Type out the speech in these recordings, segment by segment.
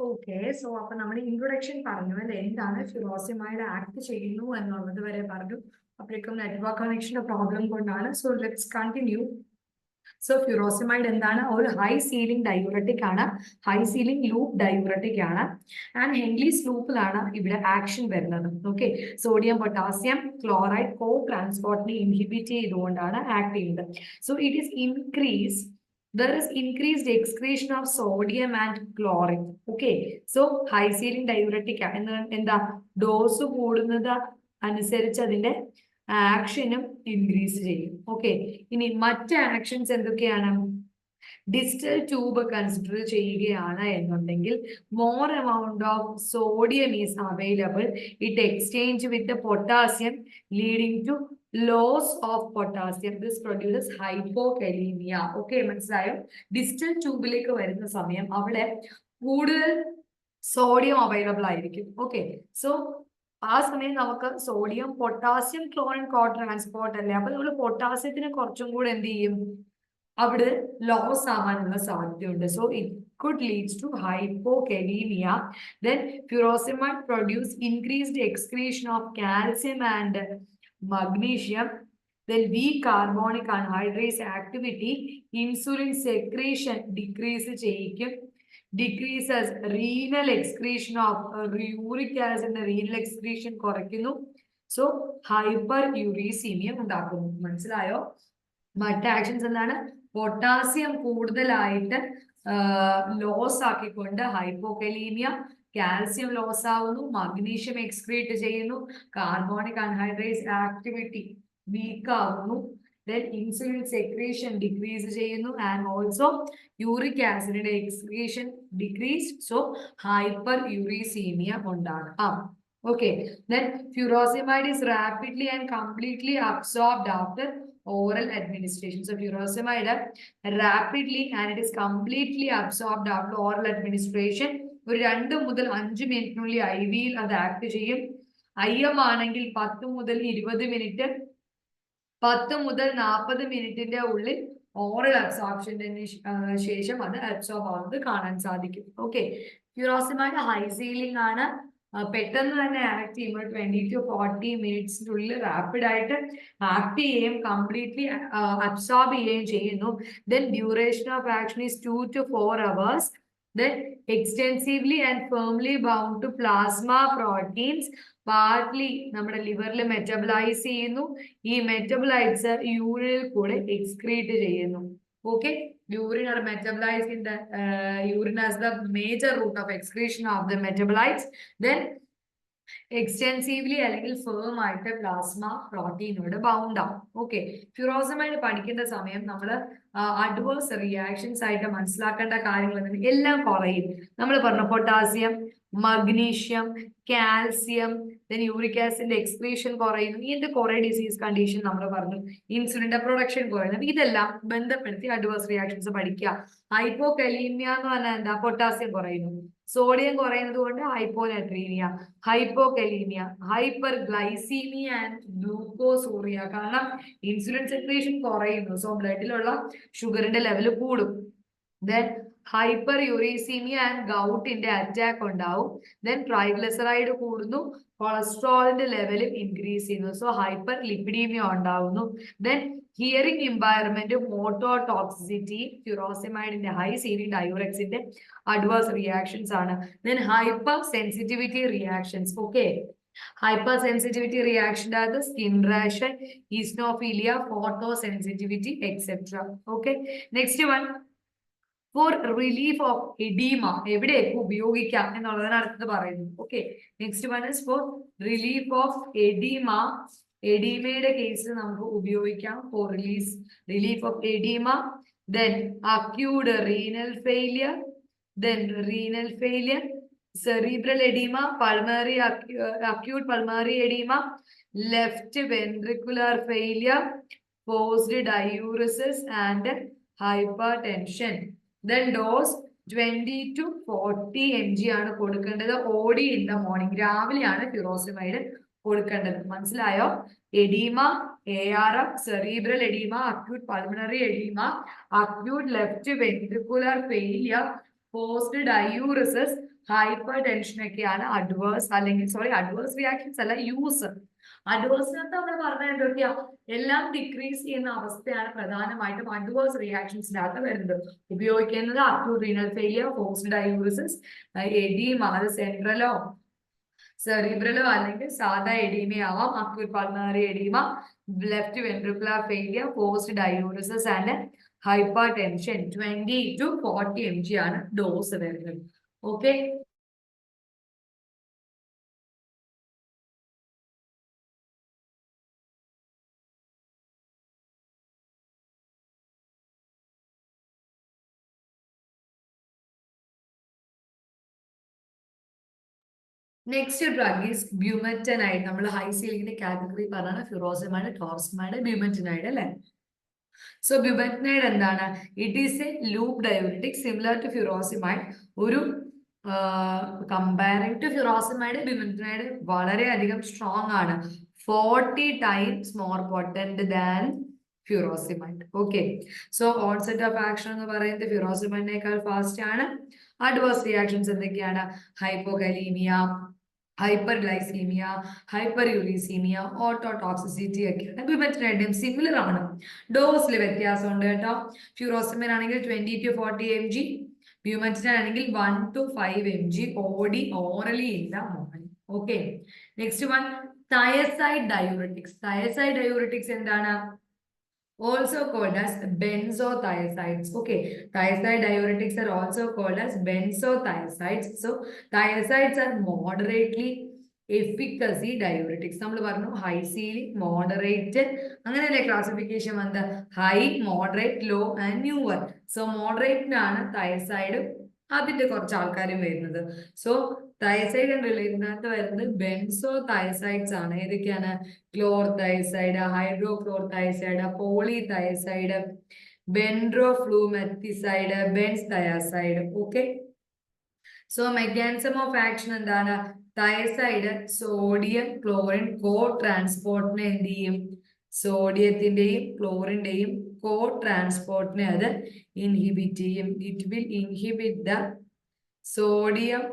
Okay, so അപ്പൊ നമ്മൾ introduction പറഞ്ഞു അല്ലെ, എന്താണ് ഫിറോസിമൈഡ് ആക്ട് ചെയ്യുന്നു എന്നുള്ളത് വരെ പറഞ്ഞു. അപ്പോഴേക്കും നെറ്റ്വർക്ക് കണക്ഷന്റെ പ്രോബ്ലം കൊണ്ടാണ്. So let's continue. സോ ഫ്യൂറോസിമൈഡ് എന്താണ്? ഒരു ഹൈ സീലിംഗ് ഡയൂററ്റിക് ആണ്, ഹൈ സീലിംഗ് ലൂപ്പ് ഡയൂററ്റിക് ആണ്. ആൻഡ് ഹെൻലീസ് ലൂപ്പിലാണ് ഇവിടെ ആക്ഷൻ വരുന്നത്. ഓക്കെ, സോഡിയം പൊട്ടാസ്യം ക്ലോറൈഡ് കോ ട്രാൻസ്പോർട്ടിനെ ഇൻഹിബിറ്റ് ചെയ്തുകൊണ്ടാണ് ആക്ട് ചെയ്യുന്നത്. So it is increase, there is increased excretion of sodium and chlorine. Okay, so high ceiling diuretic എന്താ, dose കൂടുന്നത് അനുസരിച്ച് അതിന്റെ ആക്ഷനും ഇൻക്രീസ് ചെയ്യും. ഓക്കെ, ഇനി മറ്റ് ആക്ഷൻസ് എന്തൊക്കെയാണ്? ഡിസ്റ്റൽ ട്യൂബ് കൺസിഡർ ചെയ്യുകയാണ് എന്നുണ്ടെങ്കിൽ more amount of sodium is available, it exchange with potassium leading to loss of potassium, this produces hypokalemia. Okay, മനസ്സിലായോ? ഡിസ്റ്റൽ ട്യൂബിലേക്ക് വരുന്ന സമയം അവിടെ കൂടുതൽ സോഡിയം അവൈലബിൾ ആയിരിക്കും. ഓക്കെ, സോ ആ സമയം നമുക്ക് സോഡിയം പൊട്ടാസ്യം ക്ലോറിൻ കോ ട്രാൻസ്പോർട്ട് അല്ലേ, അപ്പൊ നമ്മൾ പൊട്ടാസ്യത്തിന് കുറച്ചും കൂടെ എന്ത് ചെയ്യും, അവിടെ ലോസ് ആവാനുള്ള സാധ്യതയുണ്ട്. So it could leads to hypokalemia. Then furosemide produce increased excretion of calcium and magnesium. Then weak carbonic anhydrase activity, insulin secretion decrease ചെയ്യിക്കും, decreases renal excretion of uric acid, renal excretion കുറയ്ക്കുന്നു. So hyper uricaemia ഉണ്ടാക്കുന്നു. മനസ്സിലായോ? മറ്റ് actions എന്താണ്? Potassium കൂടുതലായിട്ട് loss ആക്കിക്കൊണ്ട് hypokalaemia, calcium loss ആവുന്നു, magnesium excrete ചെയ്യുന്നു, carbonic anhydrase activity week ആവുന്നു, then insulin secretion decrease ചെയ്യുന്നു, and also uric acid excretion decreased, so hyperuricemia ഉണ്ടാകും. Okay, then furosemide is rapidly and completely absorbed after oral administration. So furosemide rapidly and it is completely absorbed after oral administration. ഒരു 2 മുതൽ 5 മിനിറ്റിനുള്ളിൽ IV യിൽ അത് act ചെയ്യും. IM ആണെങ്കിൽ 10 മുതൽ 20 minute, 10 മുതൽ 40 മിനിറ്റിന്റെ ഉള്ളിൽ ഓറൽ അബ്സോർപ്ഷന്റെ ശേഷം അത് അബ്സോർബ് ആവുന്നത് കാണാൻ സാധിക്കും. ഓക്കെ, ഫ്യൂറോസിമൈഡ് ഹൈ സീലിംഗ് ആണ്, പെട്ടെന്ന് തന്നെ ആക്ട് ചെയ്യുമ്പോൾ 20 to 40 മിനിറ്റ്സിനുള്ളിൽ റാപ്പിഡ് ആയിട്ട് ആക്ട് ചെയ്യുകയും കംപ്ലീറ്റ്ലി അബ്സോർബ് ചെയ്യുകയും ചെയ്യുന്നു. Then duration of action is 2 to 4 hours. Then extensively and firmly bound to plasma proteins, partly നമ്മുടെ ലിവറിൽ മെറ്റബിലൈസ് ചെയ്യുന്നു. ഈ മെറ്റബിലൈറ്റ്സ് യൂറിനിൽ കൂടെ എക്സ്ക്രീറ്റ് ചെയ്യുന്നു. Okay, urine are metabolized in the urine as the major route of excretion of the metabolites. Then extensively അല്ലെങ്കിൽ firm ആയിട്ട് plasma പ്രോട്ടീനോട് bound ആവും. Okay, ഫ്യൂറോസമൈഡ് പഠിക്കേണ്ട സമയം നമ്മൾ അഡ്വേഴ്സ് റിയാക്ഷൻസ് ആയിട്ട് മനസ്സിലാക്കേണ്ട കാര്യങ്ങൾ എല്ലാം കുറയും. നമ്മൾ പറഞ്ഞു potassium, magnesium, calcium, then uric ആസിഡിന്റെ എക്സ്ക്രീഷൻ കുറയുന്നു. ഇതിന്റെ കുറെ ഡിസീസ് കണ്ടീഷൻ നമ്മൾ പറഞ്ഞു. ഇൻസുലിന്റെ പ്രൊഡക്ഷൻ കുറയുന്നു. ഇതെല്ലാം ബന്ധപ്പെടുത്തി അഡ്വേഴ്സ് റിയാക്ഷൻസ് പഠിക്കുക. ഹൈപ്പോകലീമിയ എന്ന് പറഞ്ഞാൽ എന്താ? പൊട്ടാസ്യം കുറയുന്നു. സോഡിയം കുറയുന്നത് കൊണ്ട് hyponatraemia, hypokalaemia, hyperglycaemia and glucosuria. കാരണം ഇൻസുലിൻ സെക്രീഷൻ കുറയുന്നു, സോ ബ്ലഡിലുള്ള ഷുഗറിന്റെ ലെവൽ കൂടും. ദെൻ ഹൈപ്പർ യൂറീസീമിയ ആൻഡ് ഗൗട്ടിന്റെ അറ്റാക്ക് ഉണ്ടാവും. ദെൻ ട്രൈഗ്ലിസറൈഡ് കൂടുന്നു, കൊളസ്ട്രോളിന്റെ ലെവൽ ഇൻക്രീസ് ചെയ്യുന്നു, സോ ഹൈപ്പർ ലിപ്പിഡീമിയ ഉണ്ടാവുന്നു. Then hearing impairment, motor toxicity, ഫ്യൂറോസിമൈഡിന്റെ ഹൈ സീലിംഗ് ഡയൂറക്സിന്റെ അഡ്വേഴ്സ് റിയാക്ഷൻസ് ആണ്. Then hypersensitivity reactions. Okay, hypersensitivity റിയാക്ഷൻ്റെ അത് skin rash, eosinophilia, photosensitivity etcetera. Okay, next one for relief of oedema, എവിടെയൊക്കെ ഉപയോഗിക്കാം എന്നുള്ളതാണ് അടുത്തത് പറയുന്നത്. Okay, next one is for relief of oedema. എഡീമയുടെ കേസിൽ നമുക്ക് ഉപയോഗിക്കാം for relief of oedema. Then acute renal failure, then renal failure, cerebral edema, pulmonary acute pulmonary edema, left ventricular failure, forced diuresis and hypertension. Then dose 20 to 40 mg ആണ് കൊടുക്കേണ്ടത്. OD in the morning, രാവിലെയാണ് ഫ്യൂറോസിമൈഡ് കൊടുക്കേണ്ടത്. മനസ്സിലായോ? Oedema, ARF, cerebral edema, acute pulmonary edema, acute left ventricular failure, forced diuresis, hyper tension ഒക്കെയാണ് adverse അല്ലെങ്കിൽ adverse reactions അല്ല use. അഡ്വേഴ്സിനകത്ത് നമ്മൾ പറഞ്ഞ എന്തൊക്കെയാ, എല്ലാം ഡിക്രീസ് ചെയ്യുന്ന അവസ്ഥയാണ് പ്രധാനമായിട്ടും അഡ്വേഴ്സ് റിയാക്ഷൻസിനകത്ത് വരുന്നത്. ഉപയോഗിക്കുന്നത് acute renal failure, forced diuresis, oedema, അത് സെൻട്രലോ സെറിബ്രലോ അല്ലെങ്കിൽ സാധാ എഡീമയാവാം, acute pulmonary oedema, left ventricular failure, forced diuresis and hypertension. 20 to 40 mg ആണ് ഡോസ് വരുന്നത്. Okay, next drug is bumetanide. നമ്മൾ ഹൈ സീലിംഗിന്റെ കാറ്റഗറി പറഞ്ഞാണ് ഫിറോസമൈഡ്, ടോർസമൈഡ്, ബ്യൂമെറ്റനൈഡ് അല്ലെ. സോ ബ്യൂമെറ്റനൈഡ് എന്താണ്? It is a loop diuretic similar to furosemide. ഒരു കമ്പയറിംഗ് ടു ഫിറോസിമൈഡ്, ബ്യൂമെറ്റനൈഡ് വളരെയധികം strong ആണ്, 40 times more potent than furosemide. Okay, so onset of action എന്ന് പറയുന്നത് ഫിറോസിമൈഡിനേക്കാൾ ഫാസ്റ്റ് ആണ്. അഡ്വേഴ്സ് റിയാക്ഷൻസ് എന്തൊക്കെയാണ്? ഹൈപ്പോകലീമിയ, ഹൈപ്പർഗ്ലൈസീമിയ, ഹൈപ്പർ യൂറീസീമിയ, ഓട്ടോടോക്സിസിറ്റി ഒക്കെയാണ്. ബ്യൂമെറ്റനൈഡിനും സിമിലർ ആണ്, ഡോസിൽ വ്യത്യാസമുണ്ട് കേട്ടോ. ഫ്യൂറോസിമൈൻ ആണെങ്കിൽ 20 to 40 mg, ബ്യൂമെറ്റനൈഡ് ആണെങ്കിൽ 1 to 5 mg OD orally in the morning. Okay, next one thiazide diuretics. Thiazide diuretics എന്താണ്? Also called as benzothiazides. Okay, thiazide diuretics are also called as benzothiazides. So thiazides are moderately efficacy diuretics. നമ്മൾ പറഞ്ഞു high ceiling, moderate, അങ്ങനെയല്ലേ classification വന്നത്? High, moderate, low and newer. So മോഡറേറ്റിനാണ് thiazide അതിന്റെ കുറച്ച് ആൾക്കാരും വരുന്നത്. സോ തയസൈഡ് റിലേറ്റഡിനകത്ത് വരുന്നത് ബെൻസോ തയസൈഡ്സ് ആണ്. ഏതൊക്കെയാണ്? Chlorothiazide, hydrochlorothiazide, polythiazide, bendroflumethiazide, benzthiazide. Okay, so mechanism of action എന്താണ്? തയസൈഡ് സോഡിയം ക്ലോറിൻ കോ ട്രാൻസ്പോർട്ടിനെ എന്ത് ചെയ്യും? സോഡിയത്തിന്റെയും ക്ലോറിന്റെയും കോ ട്രാൻസ്പോർട്ടിനെ അത് ഇൻഹിബിറ്റ് ചെയ്യും. It will inhibit the sodium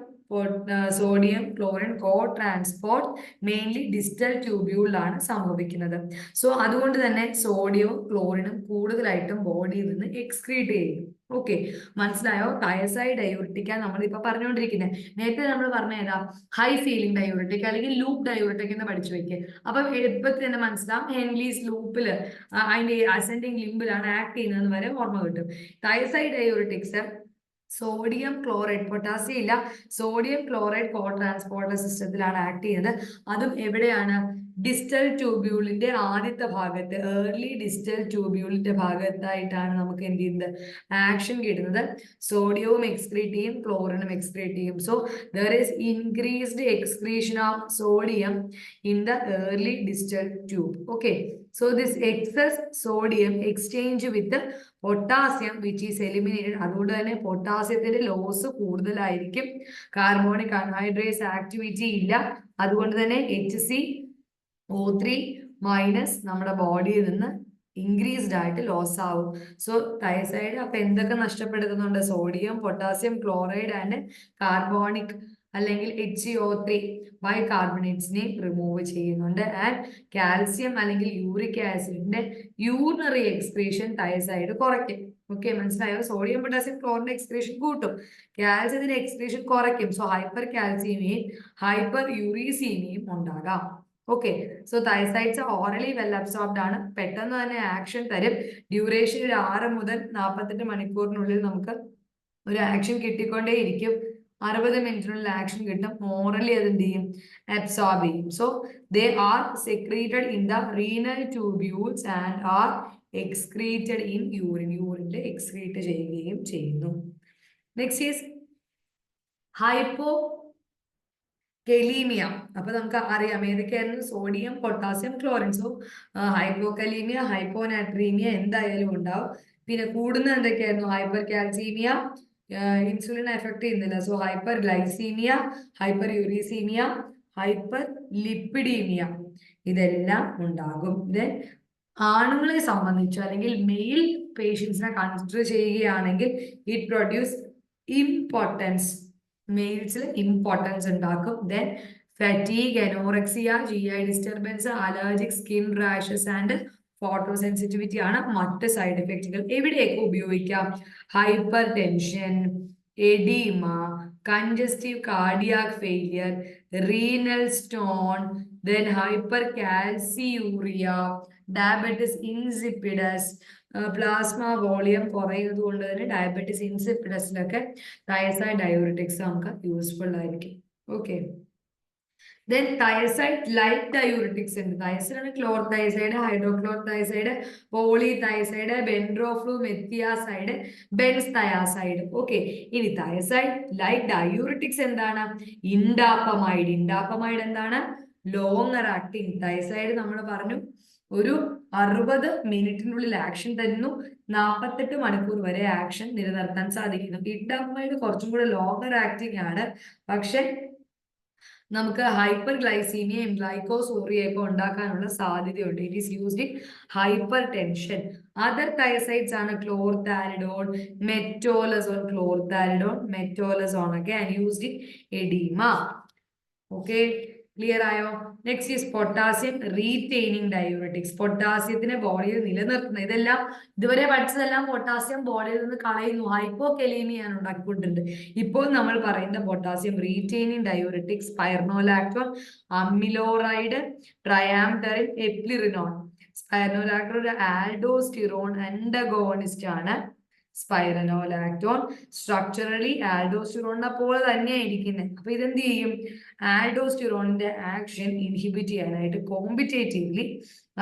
chlorine co transport mainly distal ട്യൂബ്യൂളിലാണ് സംഭവിക്കുന്നത്. സോ അതുകൊണ്ട് തന്നെ സോഡിയവും ക്ലോറിനും കൂടുതലായിട്ടും ബോഡിയിൽ നിന്ന് എക്സ്ക്രീറ്റ് ചെയ്യും. ഓക്കെ, മനസ്സിലായോ? തയസൈഡ് ഡയൂറിറ്റിക്കാണ് നമ്മളിപ്പോ പറഞ്ഞുകൊണ്ടിരിക്കുന്നത്. നേരത്തെ നമ്മൾ പറഞ്ഞ ഏതാ? ഹൈ സീലിംഗ് ഡയൂറിറ്റിക് അല്ലെങ്കിൽ ലൂപ്പ് ഡയൂറിറ്റിക് എന്ന് പഠിച്ചു വെക്കുക. അപ്പം എളുപ്പത്തിൽ തന്നെ മനസ്സിലാവും, ഹെൻലീസ് ലൂപ്പില് അതിന്റെ അസെൻഡിങ് ലിംബിലാണ് ആക്ട് ചെയ്യുന്നതെന്ന് വരെ ഓർമ്മ കിട്ടും. തയസൈഡ് ഡയൂറിറ്റിക്സ് സോഡിയം ക്ലോറൈഡ്, പൊട്ടാസ്യം ഇല്ല, സോഡിയം ക്ലോറൈഡ് കോ ട്രാൻസ്പോർട്ടർ സിസ്റ്റത്തിലാണ് ആക്ട് ചെയ്യുന്നത്. അതും എവിടെയാണ്? ഡിസ്റ്റൽ ട്യൂബ്യൂളിന്റെ ആദ്യത്തെ ഭാഗത്ത്, ഏർലി ഡിസ്റ്റൽ ട്യൂബ്യൂളിന്റെ ഭാഗത്തായിട്ടാണ് നമുക്ക് എന്ത് ചെയ്യുന്നത്? ആക്ഷൻ കിട്ടുന്നത്. സോഡിയവും എക്സ്ക്രീറ്റ് ചെയ്യും, ക്ലോറിനും എക്സ്ക്രീറ്റ് ചെയ്യും. So there is increased excretion of sodium in the early distal tube. Okay, so this excess sodium exchange with the potassium which is eliminated. അതുകൊണ്ട് തന്നെ പൊട്ടാസ്യത്തിന്റെ ലോസ് കൂടുതലായിരിക്കും. കാർബോണിക് അൺഹൈഡ്രേസ് ആക്ടിവിറ്റി ഇല്ല, അതുകൊണ്ട് തന്നെ HCO3 minus നമ്മുടെ ബോഡിയിൽ നിന്ന് ഇൻക്രീസ്ഡ് ആയിട്ട് ലോസ് ആവും. സോ തയസൈഡ് അപ്പൊ എന്തൊക്കെ നഷ്ടപ്പെടുത്തുന്നുണ്ട്? Sodium, potassium, chloride and carbonic അല്ലെങ്കിൽ HCO3 ബൈകാർബണേറ്റ്സിനെ റിമൂവ് ചെയ്യുന്നുണ്ട്. ആൻഡ് കാൽസ്യം അല്ലെങ്കിൽ യൂറിക് ആസിഡിന്റെ യൂറിനറി എക്സ്ക്രീഷൻ തയസൈഡ് കുറയ്ക്കും. ഓക്കെ, മനസ്സിലായോ? സോഡിയം, പൊട്ടാസ്യം, ക്ലോറിന്റെ എക്സ്ക്രീഷൻ കൂട്ടും, കാൽസ്യത്തിന്റെ എക്സ്ക്രീഷൻ കുറയ്ക്കും. സോ ഹൈപ്പർ കാൽസ്യമയും ഹൈപ്പർ യൂറീസീമിയും ഉണ്ടാകാം. Okay, so thiazides orally well absorbed ആണ്, പെട്ടെന്ന് തന്നെ ആക്ഷൻ തരും. ഡ്യൂറേഷൻ ഒരു 6 മുതൽ 48 മണിക്കൂറിനുള്ളിൽ നമുക്ക് ഒരു ആക്ഷൻ കിട്ടിക്കൊണ്ടേ ഇരിക്കും. 60 മിനിറ്റിനുള്ള ആക്ഷൻ കിട്ടും. ഓറലി അത് എന്ത് ചെയ്യും? അബ്സോർബ് ചെയ്യും. So they are secreted in the renal tubules and are excreted in urine. യൂറിനിൽ എക്സ്ക്രീറ്റ് ചെയ്യുകയും ചെയ്യുന്നു. Next is hypokalaemia. അപ്പൊ നമുക്ക് അറിയാം ഏതൊക്കെയായിരുന്നു? Sodium, potassium, chlorine. So hypokalaemia, hyponatraemia എന്തായാലും ഉണ്ടാവും. പിന്നെ കൂടുന്ന എന്തൊക്കെയായിരുന്നു? ഹൈപ്പർ കാൽസീമിയ, ഇൻസുലിൻ എഫക്ട് ചെയ്യുന്നില്ല. So hyperglycaemia, hyperuricaemia, hyperlipidaemia, ഇതെല്ലാം ഉണ്ടാകും. ദെൻ ആണുങ്ങളെ സംബന്ധിച്ച് അല്ലെങ്കിൽ മെയിൽ പേഷ്യൻസിനെ കൺസിഡർ ചെയ്യുകയാണെങ്കിൽ ഇറ്റ് പ്രൊഡ്യൂസ് ഇംപോർട്ടൻസ്. മെയിൽസിൽ ഇമ്പോർട്ടൻസ് ഉണ്ടാക്കും. Then fatigue, anorexia, GI disturbance, allergic skin rashes and photosensitivity ആണ് മറ്റ് സൈഡ് എഫക്റ്റുകൾ. എവിടെയൊക്കെ ഉപയോഗിക്കാം? Hypertension, oedema, congestive cardiac failure, renal stone, then hypercalciuria, diabetes insipidus, plasma volume കുറയുന്നത് കൊണ്ട് തന്നെ ഡയബറ്റിസ് ഇൻസിപ്പിഡസിലൊക്കെ തയസൈഡ് ഡയൂറിറ്റിക്സ് നമുക്ക് യൂസ്ഫുൾ ആയിരിക്കും. ഓക്കെ. ദെൻ തയസൈഡ് ലൈറ്റ് ഡയൂറിറ്റിക്സ് ഉണ്ട്. Thiazide ക്ലോർതയസൈഡ്, hydrochlorothiazide, പോളിതയസൈഡ്, ബെൻഡ്രോഫ്ലൂമെത്തിയാസൈഡ്, ബെൻസ്തയാസൈഡ്. ഓക്കെ. ഇനി തയസൈഡ് ലൈറ്റ് ഡയൂറിറ്റിക്സ് എന്താണ്? ഇൻഡാപ്പമൈഡ്. ഇൻഡാപ്പമൈഡ് എന്താണ്? Longer acting. തയസൈഡ് നമ്മൾ പറഞ്ഞു ഒരു 60 മിനിറ്റിനുള്ളിൽ ആക്ഷൻ തരുന്നു, 48 മണിക്കൂർ വരെ ആക്ഷൻ നിലനിർത്താൻ സാധിക്കുന്നു. ഇൻഡാപ്പമൈഡ് കുറച്ചും കൂടെ ലോങ്ങർ ആക്ടിങ് ആണ്. പക്ഷെ നമുക്ക് ഹൈപ്പർ ഗ്ലൈസീമിയയും ഗ്ലൈക്കോസോറിയൊക്കെ ഉണ്ടാക്കാനുള്ള സാധ്യതയുണ്ട്. It is used in hypertension. Other thiazides ആണ് ക്ലോർതാലിഡോൺ, മെറ്റോലസോൺ, ക്ലോർതാലിഡോൺ, മെറ്റോലസോൺ ഒക്കെ and used in oedema. Okay, clear ആയോ? Next is potassium retaining diuretics. പൊട്ടാസ്യത്തിനെ ബോഡിയിൽ നിലനിർത്തുന്ന, ഇതെല്ലാം ഇതുവരെ പഠിച്ചതെല്ലാം പൊട്ടാസ്യം ബോഡിയിൽ നിന്ന് കളയുന്നു, ഹൈപ്പോകലീമിയാണ് ഉണ്ടാക്കിക്കൊണ്ടിരുന്നത്. ഇപ്പോൾ നമ്മൾ പറയുന്ന പൊട്ടാസ്യം റീറ്റെയിനിങ് ഡയൂറിറ്റിക്സ് സ്പൈർനോലാക്ടോൺ, അമിലോറൈഡ്, ട്രയാംടറിൻ, എപ്ലിറിനോൺ. സ്പൈർനോലാക്ടോൺ ഒരു ആൽഡോസ്റ്റിറോൺ അന്റഗോണിസ്റ്റ് ആണ്. സ്പൈറനോലാക്ടോൺ സ്ട്രക്ചറലി ആൽഡോസ്റ്റിറോണിനെ പോലെ തന്നെയാണ് ഇരിക്കുന്നത്. അപ്പൊ ഇതെന്ത് ചെയ്യും? ആൽഡോസ്റ്റിറോണിന്റെ ആക്ഷൻ ഇൻഹിബിറ്റ് ചെയ്യാനായിട്ട് കോമ്പറ്റേറ്റീവ്ലി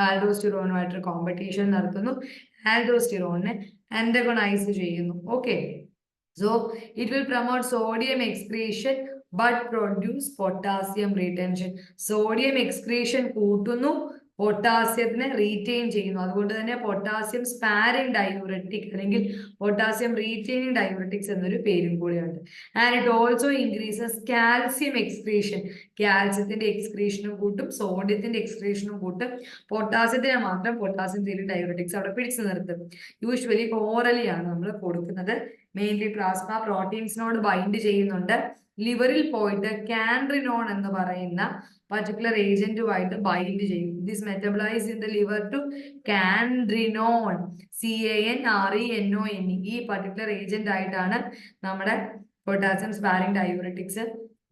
ആൽഡോസ്റ്റിറോണുമായിട്ട് കോമ്പറ്റീഷൻ നടത്തുന്നു, ആൽഡോസ്റ്റിറോണിനെ ആന്റഗണൈസ് ചെയ്യുന്നു. Okay, so it will promote sodium excretion but produce potassium retention. Sodium excretion കൂട്ടുന്നു, പൊട്ടാസ്യത്തിനെ റീറ്റെയിൻ ചെയ്യുന്നു. അതുകൊണ്ട് തന്നെ പൊട്ടാസ്യം സ്പാരിംഗ് ഡയൂററ്റിക് അല്ലെങ്കിൽ പൊട്ടാസ്യം റീറ്റെയിനിങ് ഡയൂററ്റിക്സ് എന്നൊരു പേരും കൂടിയുണ്ട്. And it also increases calcium excretion. കാൽസ്യത്തിന്റെ എക്സ്ക്രീഷനും കൂട്ടും, സോഡിയത്തിന്റെ എക്സ്ക്രീഷനും കൂട്ടും. പൊട്ടാസ്യത്തിനെ മാത്രം പൊട്ടാസ്യം ഡയൂററ്റിക്സ് അവിടെ പിടിച്ചു നിർത്തും. യൂഷ്വലി ഓറലി ആണ് നമ്മൾ കൊടുക്കുന്നത്. മെയിൻലി പ്ലാസ്മ പ്രോട്ടീൻസിനോട് ബൈൻഡ് ചെയ്യുന്നുണ്ട്. ലിവറിൽ പോയിട്ട് കാൻഡ്രിനോൺ എന്ന് പറയുന്ന പർട്ടിക്കുലർ ഏജന്റുമായിട്ട് ബൈൻഡ് ചെയ്യും. This metabolise in the liver to canrenone, CANRENONE. ഈ പർട്ടിക്കുലർ ഏജന്റ് ആയിട്ടാണ് നമ്മുടെ പൊട്ടാസ്യം സ്പാരിംഗ് ഡയൂററ്റിക്സ്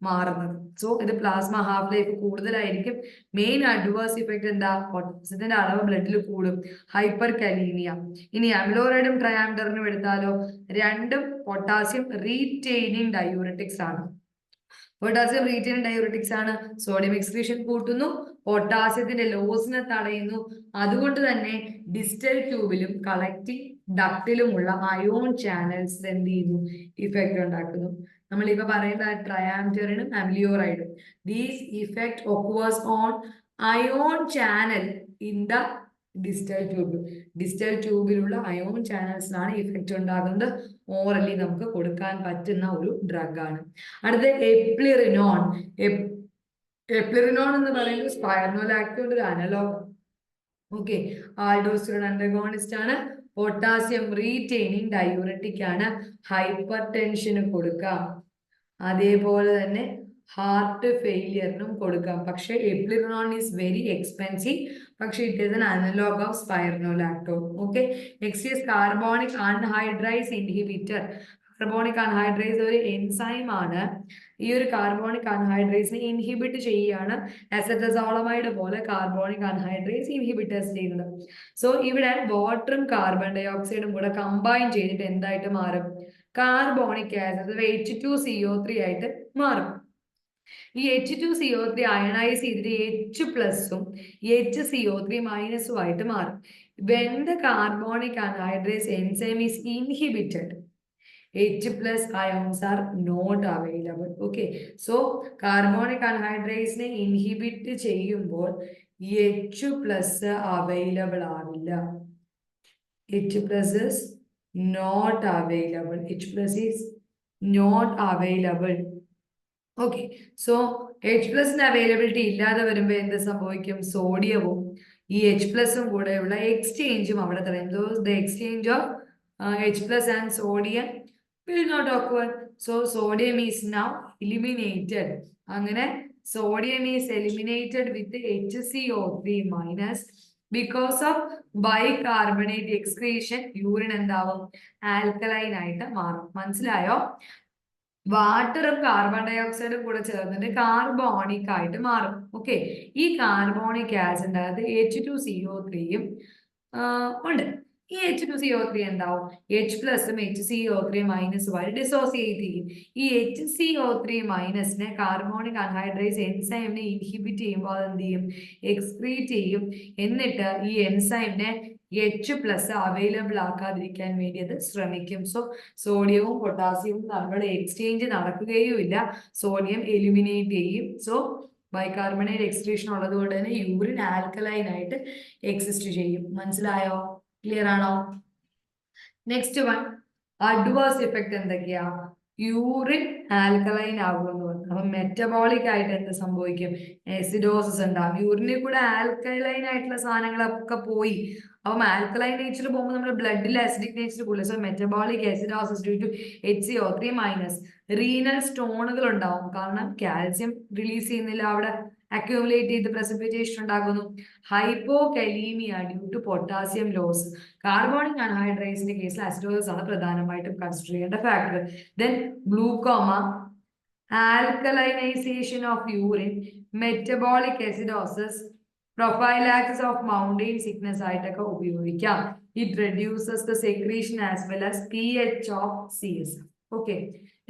മാറുന്നത്. സോ ഇത് പ്ലാസ്മ ഹാഫ് ലൈഫ് കൂടുതലായിരിക്കും. മെയിൻ അഡ്വേഴ്സ് ഇഫക്റ്റ് എന്താ? പൊട്ടാസ്യത്തിന്റെ അളവ് ബ്ലഡിൽ കൂടും, ഹൈപ്പർ കലീമിയ. ഇനി അമിലോറൈഡും ട്രയാംഡറിനും എടുത്താലോ, രണ്ടും പൊട്ടാസ്യം റീറ്റെയിനിങ് ഡയൂററ്റിക്സ് ആണ്. പൊട്ടാസ്യം റീറ്റെയിനിങ് ഡയൂററ്റിക്സ് ആണ്. സോഡിയം എക്സ്ക്രീഷൻ കൂട്ടുന്നു, പൊട്ടാസ്യത്തിന്റെ ലോസിനെ തടയുന്നു. അതുകൊണ്ട് തന്നെ ഡിസ്റ്റൽ ട്യൂബിലും കളക്റ്റിംഗ് ഡക്റ്റിലുമുള്ള അയോൺ ചാനൽസ് എന്ത് ചെയ്യുന്നു? ഇഫക്റ്റ് ഉണ്ടാക്കുന്നു. നമ്മൾ ഇപ്പൊ പറയുന്ന ട്രയാംറ്ററിനും അമിലിയോറൈഡും, these effect occurs on ion channel in the distal tube. Distal ട്യൂബിലുള്ള അയോൺ ചാനൽസിനാണ് ഇഫക്റ്റ് ഉണ്ടാകുന്നത്. ഓറലി നമുക്ക് കൊടുക്കാൻ പറ്റുന്ന ഒരു ഡ്രഗ് ആണ്. അടുത്ത എപ്ലിറിനോൺ. എപ്ലിറിനോൺ എന്ന് പറയുന്നത് സ്പൈർനോലാക്ടോന്റെ ഒരു അനലോഗ്. ഓക്കെ, ആൽഡോസ്റ്റിറോൺ അന്റഗോണിസ്റ്റ് ആണ്, പൊട്ടാസ്യം റീറ്റെയിനിങ് ഡയൂററ്റിക് ആണ്, ഹൈപ്പർ ടെൻഷന് കൊടുക്കാം, അതേപോലെ തന്നെ ഹാർട്ട് ഫെയിലിയറിനും കൊടുക്കാം. പക്ഷെ എപ്ലിറിനോൺ ഈസ് വെരി എക്സ്പെൻസീവ്, പക്ഷെ it is an analogue of spironolactone. Okay, next is carbonic anhydrase inhibitor. Carbonic anhydrase ഒരു എൻസൈം ആണ്. ഈ ഒരു കാർബോണിക് അൺഹൈഡ്രേസിനെ ഇൻഹിബിറ്റ് ചെയ്യുകയാണ് അസറ്റസോളമൈഡ് പോലെ കാർബോണിക് അൺഹൈഡ്രേസ് ഇൻഹിബിറ്റേഴ്സ് ചെയ്യുന്നത്. സോ ഇവിടെ വാട്ടറും കാർബൺ ഡൈ ഓക്സൈഡും കൂടെ കമ്പൈൻ ചെയ്തിട്ട് എന്തായിട്ട് മാറും? കാർബോണിക് ആസിഡ് H2CO3 ആയിട്ട് മാറും. ഈ H2CO3 അയണൈസ് ചെയ്തിട്ട് H+ഉം HCO3 മൈനസും ആയിട്ട് മാറും. When the carbonic anhydrase enzyme is inhibited, H+ ions are not available. Okay, so carbonic anhydrase ne inhibit ചെയ്യുമ്പോൾ H+ available ആവില്ല. H+ is not available. H+ is not available. Okay, so H+ availability ഇല്ലാതെ വരുമ്പോൾ എന്ത് സംഭവിക്കും? സോഡിയവും ഈ H+ഉം കൂടെയുള്ള എക്സ്ചേഞ്ചും അവിടെ തടയും. The exchange of H+ and sodium will not occur. So sodium is now eliminated. അങ്ങനെ sodium is eliminated with HCO3 minus. Because of bicarbonate excretion, urine എന്താവും ആൽക്കലൈൻ ആയിട്ട് മാറും. മനസ്സിലായോ? വാട്ടറും കാർബൺ ഡൈ ഓക്സൈഡും കൂടെ ചേർന്നിട്ട് കാർബോണിക് ആയിട്ട് മാറും. ഓക്കെ, ഈ കാർബോണിക് ആസിഡ് അകത്ത് H2CO3യും ഉണ്ട്. ഈ H2CO3 എന്താവും H+ഉം HCO3- വഴി ഡിസോസിയേറ്റ് ചെയ്യും. ഈ HCO3- കാർബോണിക് അൺഹൈഡ്രേസ് എൻസൈമിനെ ഇൻഹിബിറ്റ് ചെയ്യുമ്പോൾ അത് എന്ത് ചെയ്യും എക്സ്ക്രീറ്റ് ചെയ്യും. എന്നിട്ട് ഈ എൻസൈമിനെ H+ അവൈലബിൾ ആക്കാതിരിക്കാൻ വേണ്ടി അത് ശ്രമിക്കും. സോ സോഡിയവും പൊട്ടാസ്യവും തമ്മിലുള്ള എക്സ്ചേഞ്ച് നടക്കുകയുമില്ല, സോഡിയം എലിമിനേറ്റ് ചെയ്യും. സോ ബൈകാർബണേറ്റ് എക്സ്ക്രീഷൻ ഉള്ളത് കൊണ്ട് തന്നെ യൂറിൻ ആൽക്കലൈൻ ആയിട്ട് എക്സിസ്റ്റ് ചെയ്യും. മനസ്സിലായോ? ക്ലിയർ ആണോ? നെക്സ്റ്റ് വൺ, അഡ്വേഴ്സ് ഇഫക്റ്റ് എന്തൊക്കെയാ? യൂറിൻ ആൽക്കലൈൻ ആകുമെന്ന് പറഞ്ഞു. അപ്പൊ മെറ്റബോളിക് ആയിട്ട് എന്ത് സംഭവിക്കും? എസിഡോസിസ് ഉണ്ടാകും. യൂറിനിൽ കൂടെ ആൽക്കലൈൻ ആയിട്ടുള്ള സാധനങ്ങളൊക്കെ പോയി. അപ്പം ആൽക്കലൈൻ നേച്ചർ പോകുമ്പോൾ നമ്മുടെ ബ്ലഡിൽ ആസിഡിക് നേച്ചർ കൂടില്ല. So metabolic acidosis due to HCO3-. Renal സ്റ്റോണുകൾ ഉണ്ടാവും, കാരണം കാൽസ്യം റിലീസ് ചെയ്യുന്നില്ല, അവിടെ അക്യൂമുലേറ്റ് ചെയ്ത് പ്രസിപ്പിറ്റേഷൻ ഉണ്ടാകുന്നു. Hypokalaemia due to potassium loss. Carbonic അൺഹൈഡ്രേസിന്റെ കേസിൽ അസിഡോസിസ് ആണ് പ്രധാനമായിട്ടും കൺസിഡർ ചെയ്യേണ്ട factor. Then glaucoma, alkalinisation of urine, metabolic acidosis, prophylaxis of mountain sickness ആയിട്ടൊക്കെ ഉപയോഗിക്കാം. It reduces the secretion as well as pH of CSF. Okay,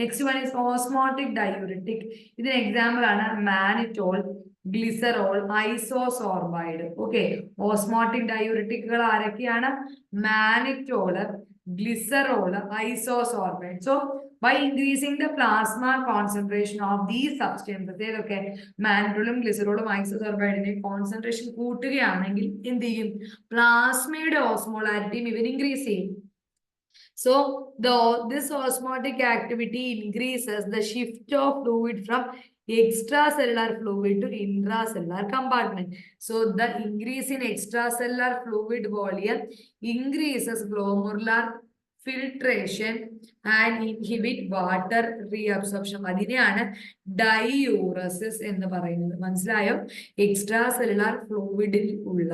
next one is osmotic diuretic. ഇതിന് example ആണ് mannitol, glycerol, isosorbide. Okay, osmotic ഡയൂറിറ്റിക്കുകൾ ആരൊക്കെയാണ്? Mannitol, glycerol, isosorbide. So by increasing the plasma concentration of these substances, ഏതൊക്കെ? മാനിറ്റോളും ഗ്ലിസറോളും ഐസോസോർബൈഡിന്റെ concentration കൂട്ടുകയാണെങ്കിൽ എന്ത് ചെയ്യും? പ്ലാസ്മയുടെ ഓസ്മോളാരിറ്റിയും ഇവർ increase ചെയ്യും. So this osmotic activity increases the shift of fluid from extracellular fluid to intracellular compartment. So the increase in extracellular fluid volume increases glomerular filtration and inhibit water reabsorption. അതിനെയാണ് diuresis എന്ന് പറയുന്നത്. മനസ്സിലായോ? Extra cellular ഫ്ലൂയിഡിൽ ഉള്ള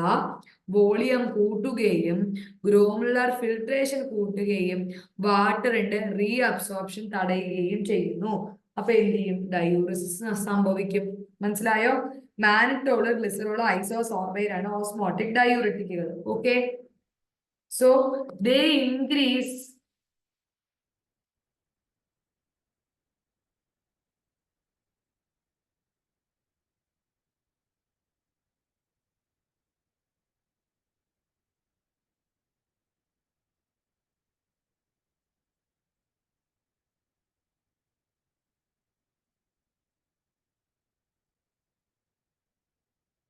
volume കൂട്ടുകയും ഗ്ലോമെറുലർ filtration കൂട്ടുകയും വാട്ടറിന്റെ reabsorption തടയുകയും ചെയ്യുന്നു. അപ്പൊ എന്ത് ചെയ്യും? ഡയൂറസിസ് സംഭവിക്കും. മനസ്സിലായോ? മാനിറ്റോള്, ഗ്ലിസറോള്, ഐസോസോർബൈഡ് ആണ് ഓസ്മോട്ടിക് ഡയൂറിറ്റിക്കുകൾ. Okay, so they increase